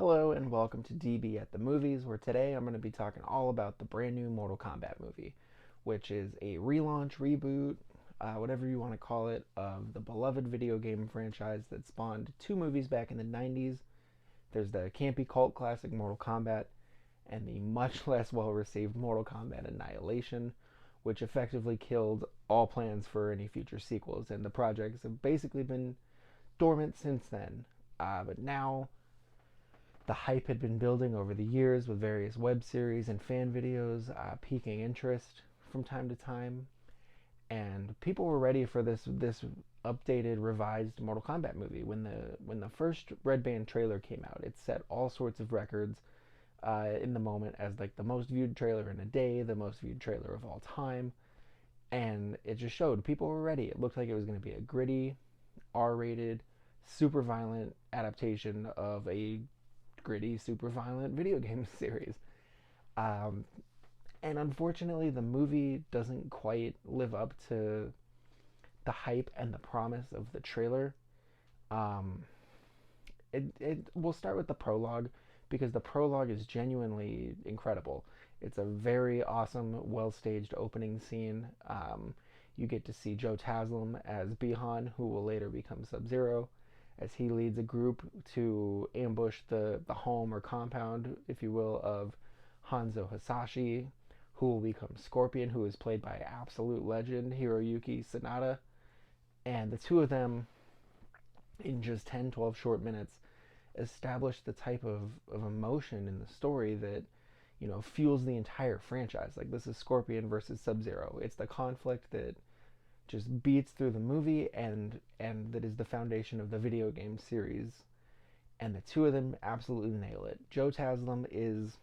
Hello and welcome to DB at the Movies, where today I'm going to be talking all about the brand new Mortal Kombat movie, which is a relaunch, reboot, whatever you want to call it, of the beloved video game franchise that spawned two movies back in the 90s. There's the campy cult classic Mortal Kombat, and the much less well received Mortal Kombat Annihilation, which effectively killed all plans for any future sequels, and the projects have basically been dormant since then. But now the hype had been building over the years with various web series and fan videos piquing interest from time to time, and people were ready for this updated, revised Mortal Kombat movie. When the first Red Band trailer came out, it set all sorts of records in the moment as like the most viewed trailer in a day, the most viewed trailer of all time, and it just showed people were ready. It looked like it was going to be a gritty, R-rated, super violent adaptation of a gritty, super violent video game series. Um, and unfortunately, the movie doesn't quite live up to the hype and the promise of the trailer. Um, we'll start with the prologue because the prologue is genuinely incredible. It's a very awesome, well staged opening scene. You get to see Joe Taslim as Bihan, who will later become SubZero, as he leads a group to ambush the home or compound, if you will, of Hanzo Hasashi, who will become Scorpion, who is played by absolute legend Hiroyuki Sanada. And the two of them, in just 10, 12 short minutes, establish the type of emotion in the story that, fuels the entire franchise. Like, this is Scorpion versus Sub-Zero. It's the conflict that just beats through the movie and that is the foundation of the video game series. And the two of them absolutely nail it. Joe Taslim is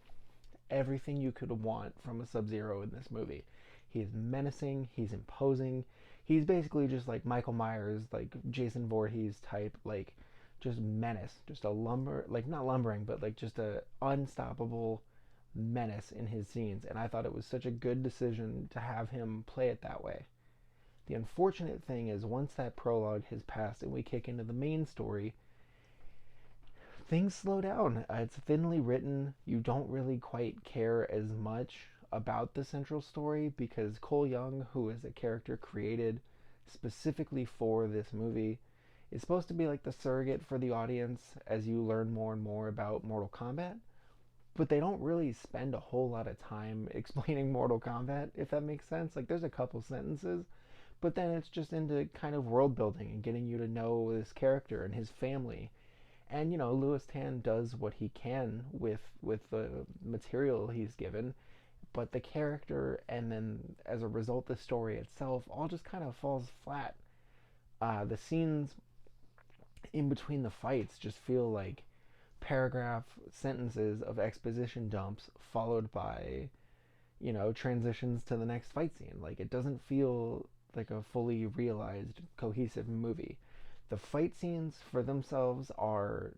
everything you could want from a Sub-Zero in this movie. He's menacing, he's imposing, he's basically just like Michael Myers, like Jason Voorhees type, like just menace, just a like not lumbering, but like just a unstoppable menace in his scenes. And I thought it was such a good decision to have him play it that way. The unfortunate thing is, once that prologue has passed and we kick into the main story, things slow down. It's thinly written. You don't really quite care as much about the central story because Cole Young, who is a character created specifically for this movie, is supposed to be like the surrogate for the audience as you learn more and more about Mortal Kombat. But they don't really spend a whole lot of time explaining Mortal Kombat, if that makes sense. Like, there's a couple sentences, but then it's just into kind of world building and getting you to know this character and his family. And Louis Tan does what he can with the material he's given, but the character and then as a result the story itself all just kind of falls flat. The scenes in between the fights just feel like paragraph sentences of exposition dumps followed by transitions to the next fight scene. Like, it doesn't feel like a fully realized cohesive movie. The fight scenes for themselves are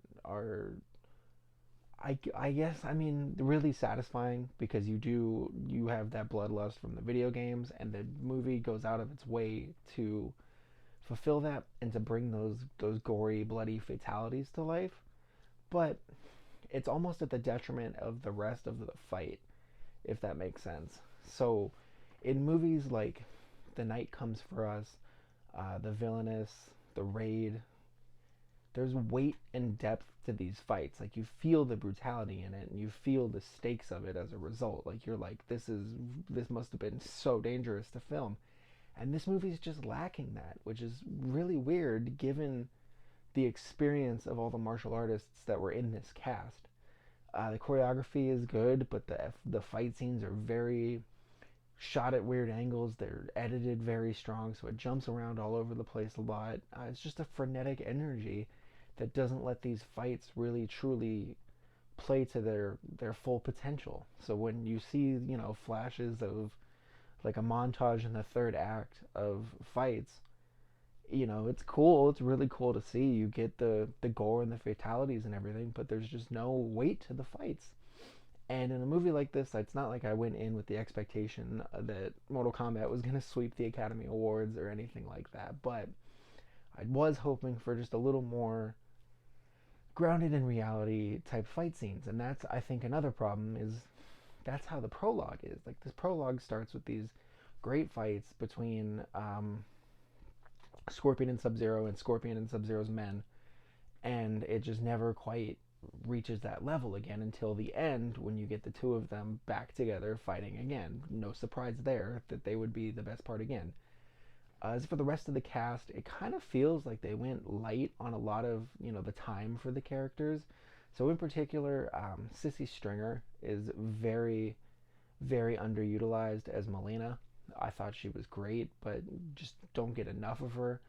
I guess, I mean, really satisfying because you have that bloodlust from the video games, and the movie goes out of its way to fulfill that and to bring those gory, bloody fatalities to life. But it's almost at the detriment of the rest of the fight, if that makes sense. So, in movies like The Night Comes for Us, The Villainous, The Raid, there's weight and depth to these fights. Like, you feel the brutality in it, and you feel the stakes of it as a result. Like, you're like, this must have been so dangerous to film. And this movie's just lacking that, which is really weird given the experience of all the martial artists that were in this cast. The choreography is good, but the fight scenes are very shot at weird angles. They're edited very strong, so it jumps around all over the place a lot. It's just a frenetic energy that doesn't let these fights really truly play to their full potential. So when you see flashes of like a montage in the third act of fights, it's cool. It's really cool to see. You get the gore and the fatalities and everything, but there's just no weight to the fights. And in a movie like this, it's not like I went in with the expectation that Mortal Kombat was going to sweep the Academy Awards or anything like that, but I was hoping for just a little more grounded in reality type fight scenes. And that's, I think, another problem is that's how the prologue is. Like, this prologue starts with these great fights between Scorpion and SubZero and Scorpion and SubZero's men, and it just never quite reaches that level again until the end when you get the two of them back together fighting again. No surprise there that they would be the best part again. As for the rest of the cast, it kind of feels like they went light on a lot of, the time for the characters. So in particular, Sissy Stringer is very, very underutilized as Melina. I thought she was great, but just don't get enough of her.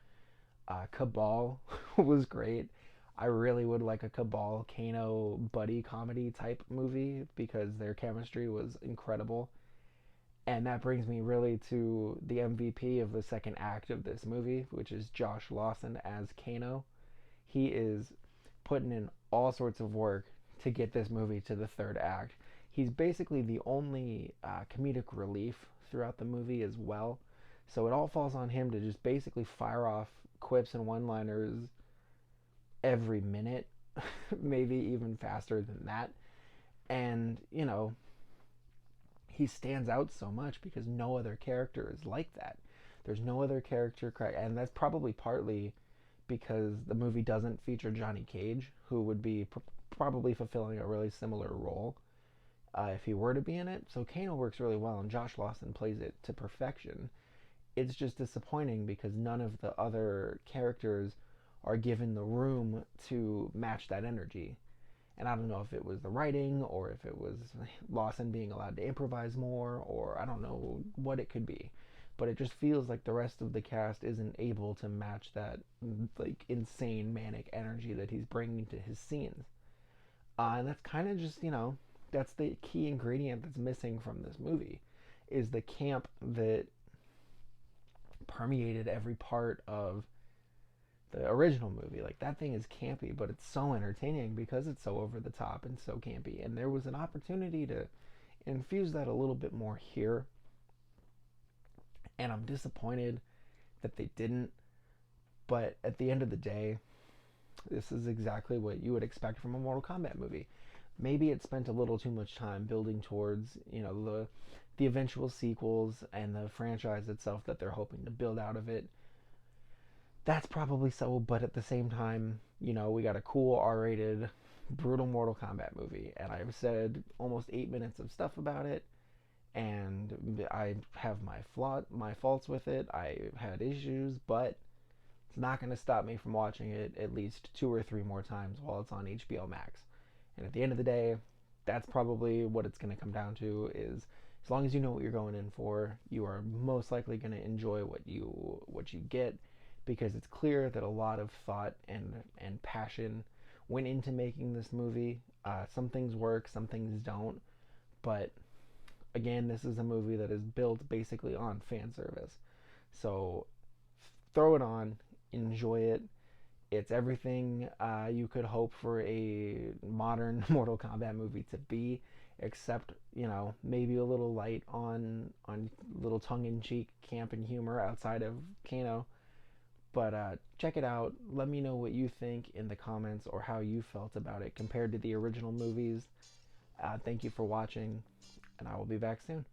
Cabal was great. I really would like a Cabal Kano buddy comedy type movie because their chemistry was incredible. And that brings me really to the MVP of the second act of this movie, which is Josh Lawson as Kano. He is putting in all sorts of work to get this movie to the third act. He's basically the only comedic relief throughout the movie as well. So it all falls on him to just basically fire off quips and one-liners every minute, maybe even faster than that. And, he stands out so much because no other character is like that. There's no other character, and that's probably partly because the movie doesn't feature Johnny Cage, who would be probably fulfilling a really similar role if he were to be in it. So Kano works really well, and Josh Lawson plays it to perfection. It's just disappointing because none of the other characters are given the room to match that energy. And I don't know if it was the writing or if it was Lawson being allowed to improvise more, or I don't know what it could be. But it just feels like the rest of the cast isn't able to match that like insane manic energy that he's bringing to his scenes. And that's kind of just, that's the key ingredient that's missing from this movie is the camp that permeated every part of the original movie. Like, that thing is campy, but it's so entertaining because it's so over the top and so campy. And there was an opportunity to infuse that a little bit more here. And I'm disappointed that they didn't. But at the end of the day, this is exactly what you would expect from a Mortal Kombat movie. Maybe it spent a little too much time building towards, the eventual sequels and the franchise itself that they're hoping to build out of it. That's probably so, but at the same time, we got a cool R-rated, brutal Mortal Kombat movie, and I've said almost 8 minutes of stuff about it, and I have my faults with it. I had issues, but it's not going to stop me from watching it at least 2 or 3 more times while it's on HBO Max. And at the end of the day, that's probably what it's going to come down to is as long as you know what you're going in for, you are most likely going to enjoy what you get, because it's clear that a lot of thought and passion went into making this movie. Some things work, some things don't, but again, this is a movie that is built basically on fan service. So throw it on, enjoy it. It's everything you could hope for a modern Mortal Kombat movie to be, except, maybe a little light on little tongue-in-cheek camp and humor outside of Kano. But check it out. Let me know what you think in the comments or how you felt about it compared to the original movies. Thank you for watching, and I will be back soon.